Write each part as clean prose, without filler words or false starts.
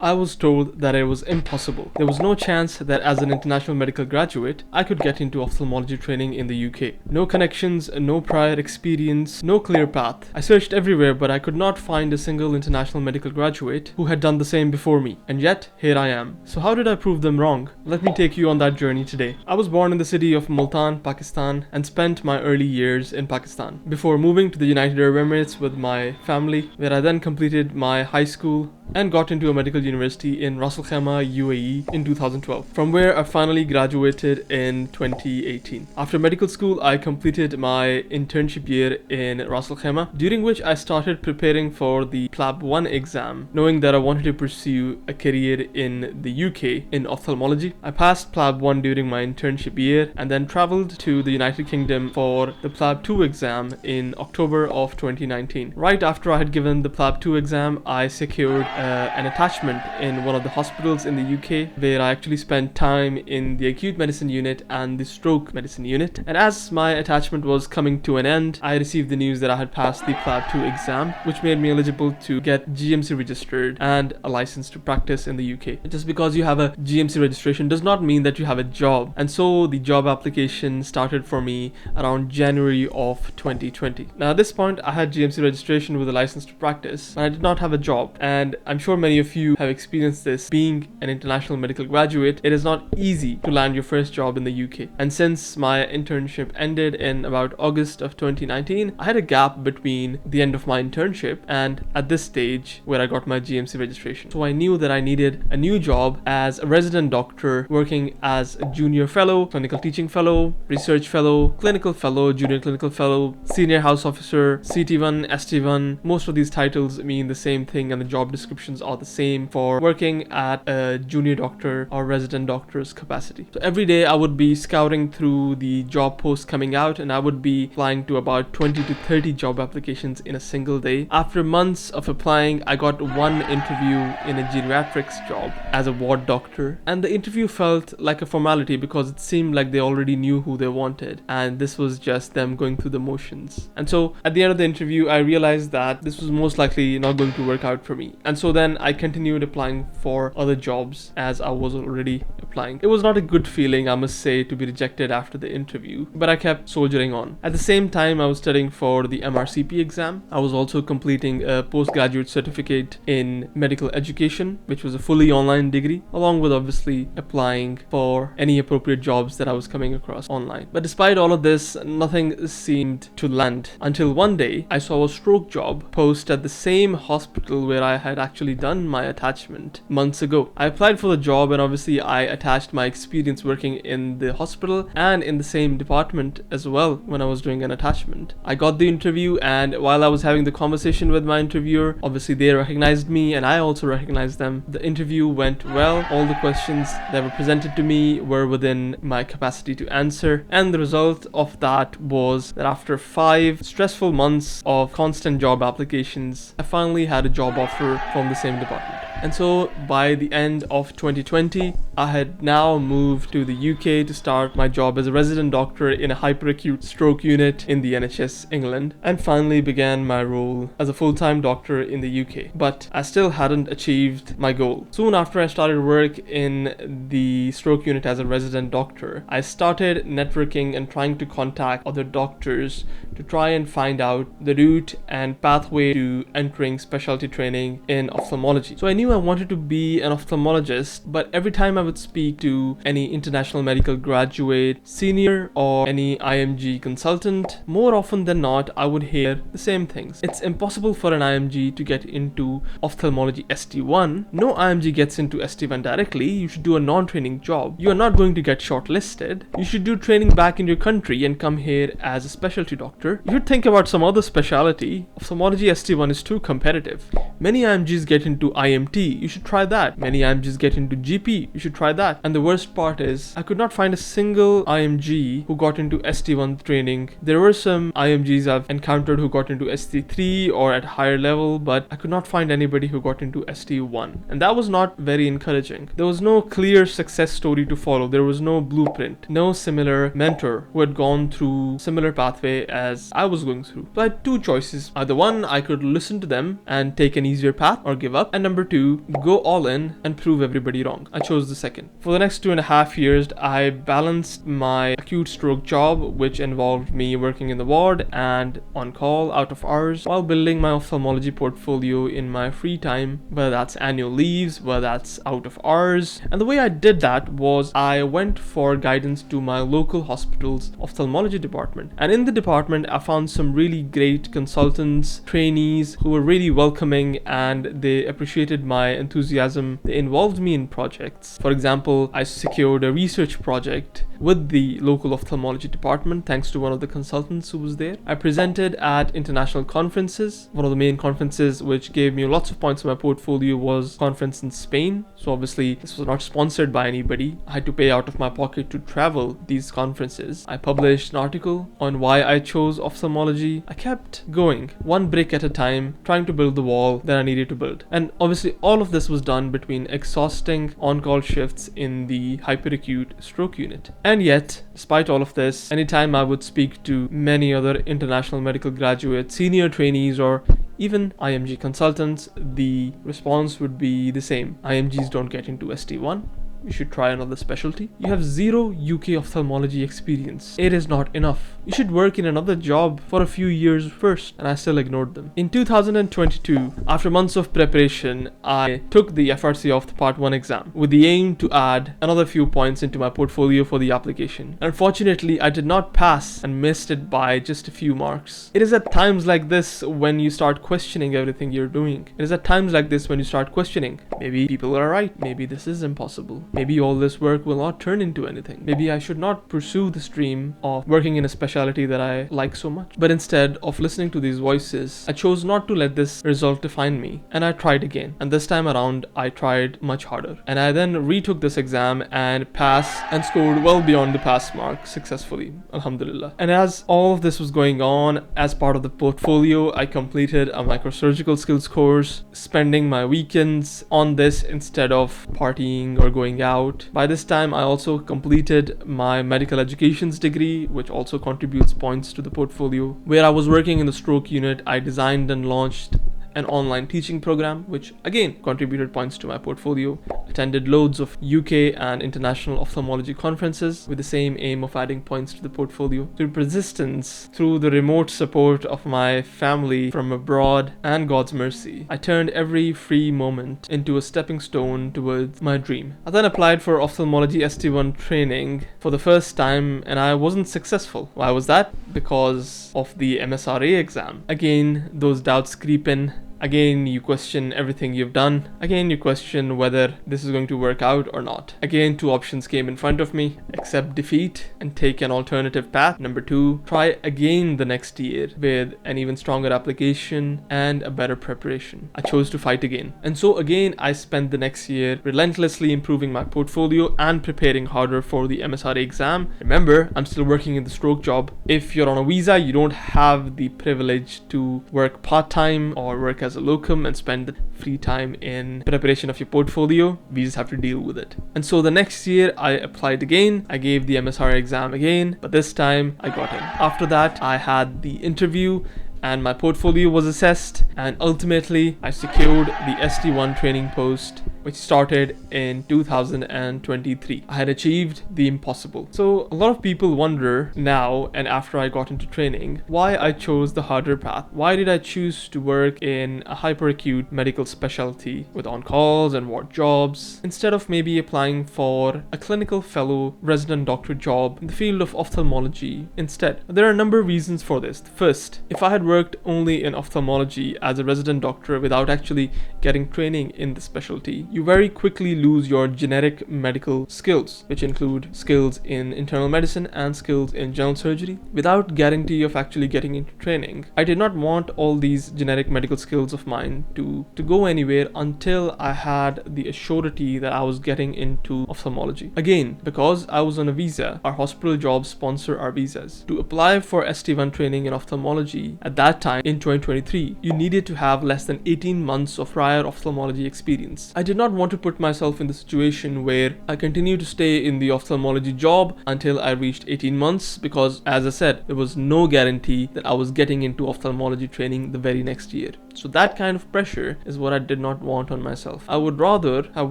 I was told that it was impossible. There was no chance that as an international medical graduate, I could get into ophthalmology training in the UK. No connections, no prior experience, no clear path. I searched everywhere, but I could not find a single international medical graduate who had done the same before me. And yet, here I am. So how did I prove them wrong? Let me take you on that journey today. I was born in the city of Multan, Pakistan, and spent my early years in Pakistan before moving to the United Arab Emirates with my family, where I then completed my high school and got into a medical university in Ras Al Khaimah, UAE in 2012, from where I finally graduated in 2018. After medical school, I completed my internship year in Ras Al Khaimah, during which I started preparing for the PLAB 1 exam, knowing that I wanted to pursue a career in the UK in ophthalmology. I passed PLAB 1 during my internship year and then traveled to the United Kingdom for the PLAB 2 exam in October of 2019. Right after I had given the PLAB 2 exam, I secured an attachment in one of the hospitals in the UK, where I actually spent time in the acute medicine unit and the stroke medicine unit. And as my attachment was coming to an end, I received the news that I had passed the PLAB 2 exam, which made me eligible to get GMC registered and a license to practice in the UK. Just because you have a GMC registration does not mean that you have a job. And so the job application started for me around January of 2020. Now at this point, I had GMC registration with a license to practice, but I did not have a job. And I'm sure many of you have experienced this. Being an international medical graduate, it is not easy to land your first job in the UK. And since my internship ended in about August of 2019, I had a gap between the end of my internship and at this stage where I got my GMC registration. So I knew that I needed a new job as a resident doctor, working as a junior fellow, clinical teaching fellow, research fellow, clinical fellow, junior clinical fellow, senior house officer, CT1, ST1. Most of these titles mean the same thing, and the job descriptions are the same for working at a junior doctor or resident doctor's capacity. So every day I would be scouting through the job posts coming out, and I would be applying to about 20 to 30 job applications in a single day. After months of applying, I got one interview in a geriatrics job as a ward doctor, and the interview felt like a formality because it seemed like they already knew who they wanted, and this was just them going through the motions. And so at the end of the interview, I realized that this was most likely not going to work out for me. And so then I continued applying for other jobs as I was already applying. It was not a good feeling, I must say, to be rejected after the interview, but I kept soldiering on. At the same time, I was studying for the MRCP exam. I was also completing a postgraduate certificate in medical education, which was a fully online degree, along with obviously applying for any appropriate jobs that I was coming across online. But despite all of this, nothing seemed to land until one day I saw a stroke job post at the same hospital where I had actually done my attachment months ago. I applied for the job, and obviously I attached my experience working in the hospital and in the same department as well when I was doing an attachment. I got the interview, and while I was having the conversation with my interviewer, obviously they recognized me and I also recognized them. The interview went well. All the questions that were presented to me were within my capacity to answer, and the result of that was that after 5 stressful months of constant job applications, I finally had a job offer from the same department. And so by the end of 2020, I had now moved to the UK to start my job as a resident doctor in a hyperacute stroke unit in the NHS England, and finally began my role as a full-time doctor in the UK. But I still hadn't achieved my goal. Soon after I started work in the stroke unit as a resident doctor, I started networking and trying to contact other doctors to try and find out the route and pathway to entering specialty training in ophthalmology. So I knew I wanted to be an ophthalmologist, but every time I would speak to any international medical graduate, senior, or any IMG consultant, more often than not, I would hear the same things. It's impossible for an IMG to get into ophthalmology ST1. No IMG gets into ST1 directly. You should do a non-training job. You are not going to get shortlisted. You should do training back in your country and come here as a specialty doctor. You should think about some other specialty. Ophthalmology ST1 is too competitive. Many IMGs get into IMT. You should try that. Many IMGs get into GP. You should try that. And the worst part is, I could not find a single IMG who got into ST1 training. There were some IMGs I've encountered who got into ST3 or at higher level, but I could not find anybody who got into ST1. And that was not very encouraging. There was no clear success story to follow. There was no blueprint, no similar mentor who had gone through similar pathway as I was going through. So I had two choices. Either one, I could listen to them and take an easier path or give up. And number two, go all in and prove everybody wrong. I chose the second. For the next 2.5 years, I balanced my acute stroke job, which involved me working in the ward and on call out of hours, while building my ophthalmology portfolio in my free time, whether that's annual leaves, whether that's out of hours. And the way I did that was I went for guidance to my local hospital's ophthalmology department. And in the department, I found some really great consultants, trainees who were really welcoming, and they appreciated my enthusiasm. They involved me in projects. For example, I secured a research project with the local ophthalmology department thanks to one of the consultants who was there. I presented at international conferences. One of the main conferences which gave me lots of points in my portfolio was a conference in Spain. So obviously this was not sponsored by anybody. I had to pay out of my pocket to travel these conferences. I published an article on why I chose ophthalmology. I kept going, one brick at a time, trying to build the wall that I needed to build. And obviously all of this was done between exhausting on-call shifts in the hyperacute stroke unit. And yet, despite all of this, anytime I would speak to many other international medical graduates, senior trainees, or even IMG consultants, the response would be the same. IMGs don't get into ST1. You should try another specialty. You have zero UK ophthalmology experience. It is not enough. You should work in another job for a few years first. And I still ignored them. In 2022, after months of preparation, I took the FRCOphth Part 1 exam with the aim to add another few points into my portfolio for the application. Unfortunately, I did not pass and missed it by just a few marks. It is at times like this when you start questioning everything you're doing. It is at times like this when you start questioning, maybe people are right. Maybe this is impossible. Maybe all this work will not turn into anything. Maybe I should not pursue this dream of working in a specialty that I like so much. But instead of listening to these voices, I chose not to let this result define me. And I tried again. And this time around, I tried much harder. And I then retook this exam and passed and scored well beyond the pass mark successfully. Alhamdulillah. And as all of this was going on, as part of the portfolio, I completed a microsurgical skills course, spending my weekends on this instead of partying or going out. By this time, I also completed my medical educations degree, which also contributes points to the portfolio. Where I was working in the stroke unit, I designed and launched an online teaching program, which again contributed points to my portfolio. Attended loads of UK and international ophthalmology conferences with the same aim of adding points to the portfolio. Through persistence, through the remote support of my family from abroad, and God's mercy, I turned every free moment into a stepping stone towards my dream. I then applied for ophthalmology ST1 training for the first time, and I wasn't successful. Why was that? Because of the MSRA exam. Again, those doubts creep in. Again, you question everything you've done. Again, you question whether this is going to work out or not. Again, two options came in front of me: accept defeat and take an alternative path. Number two, try again the next year with an even stronger application and a better preparation. I chose to fight again. And so again, I spent the next year relentlessly improving my portfolio and preparing harder for the MSRA exam. Remember, I'm still working in the stroke job. If you're on a visa, you don't have the privilege to work part-time or work as a locum and spend free time in preparation of your portfolio. We just have to deal with it. And so the next year I applied again. I gave the MSRA exam again, but this time I got in. After that, I had the interview and my portfolio was assessed, and ultimately I secured the ST1 training post, which started in 2023. I had achieved the impossible. So a lot of people wonder now, and after I got into training, why I chose the harder path. Why did I choose to work in a hyperacute medical specialty with on-calls and ward jobs instead of maybe applying for a clinical fellow resident doctor job in the field of ophthalmology instead? There are a number of reasons for this. First, if I had worked only in ophthalmology as a resident doctor without actually getting training in the specialty, you you very quickly lose your generic medical skills, which include skills in internal medicine and skills in general surgery, without guarantee of actually getting into training. I did not want all these generic medical skills of mine to go anywhere until I had the assurity that I was getting into ophthalmology. Again, because I was on a visa, our hospital jobs sponsor our visas. To apply for ST1 training in ophthalmology at that time in 2023, you needed to have less than 18 months of prior ophthalmology experience. I did not want to put myself in the situation where I continue to stay in the ophthalmology job until I reached 18 months because, as I said, there was no guarantee that I was getting into ophthalmology training the very next year. So that kind of pressure is what I did not want on myself. I would rather have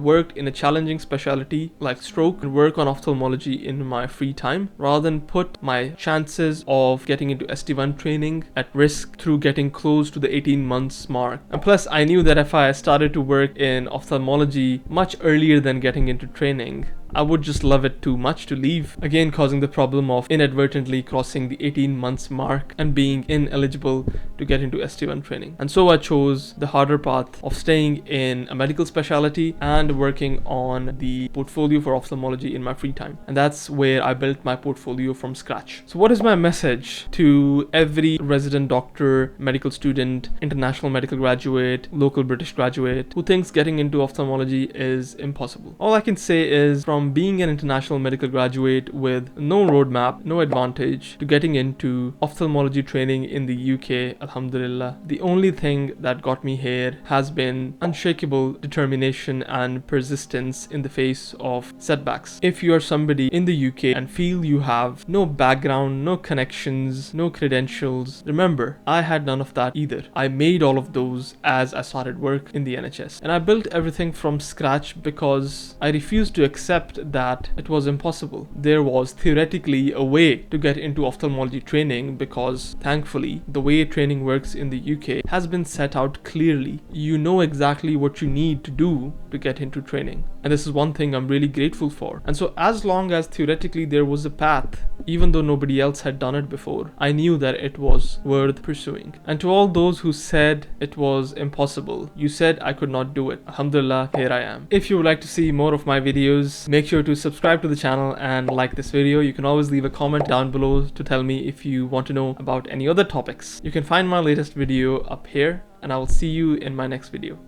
worked in a challenging specialty like stroke and work on ophthalmology in my free time rather than put my chances of getting into ST1 training at risk through getting close to the 18 months mark. And plus, I knew that if I started to work in ophthalmology much earlier than getting into training, I would just love it too much to leave, again causing the problem of inadvertently crossing the 18 months mark and being ineligible to get into ST1 training. And so I chose the harder path of staying in a medical specialty and working on the portfolio for ophthalmology in my free time. And that's where I built my portfolio from scratch. So what is my message to every resident doctor, medical student, international medical graduate, local British graduate who thinks getting into ophthalmology is impossible? All I can say is, from being an international medical graduate with no roadmap, no advantage, to getting into ophthalmology training in the UK, alhamdulillah, the only thing that got me here has been unshakable determination and persistence in the face of setbacks. If you are somebody in the UK and feel you have no background, no connections, no credentials, remember, I had none of that either. I made all of those as I started work in the NHS. And I built everything from scratch because I refused to accept that it was impossible. There was theoretically a way to get into ophthalmology training because, thankfully, the way training works in the UK has been set out clearly. You know exactly what you need to do to get into training. And this is one thing I'm really grateful for. And so as long as theoretically there was a path, even though nobody else had done it before, I knew that it was worth pursuing. And to all those who said it was impossible, you said I could not do it, alhamdulillah, here I am. If you would like to see more of my videos, make sure to subscribe to the channel and like this video. You can always leave a comment down below to tell me if you want to know about any other topics. You can find my latest video up here, and I will see you in my next video.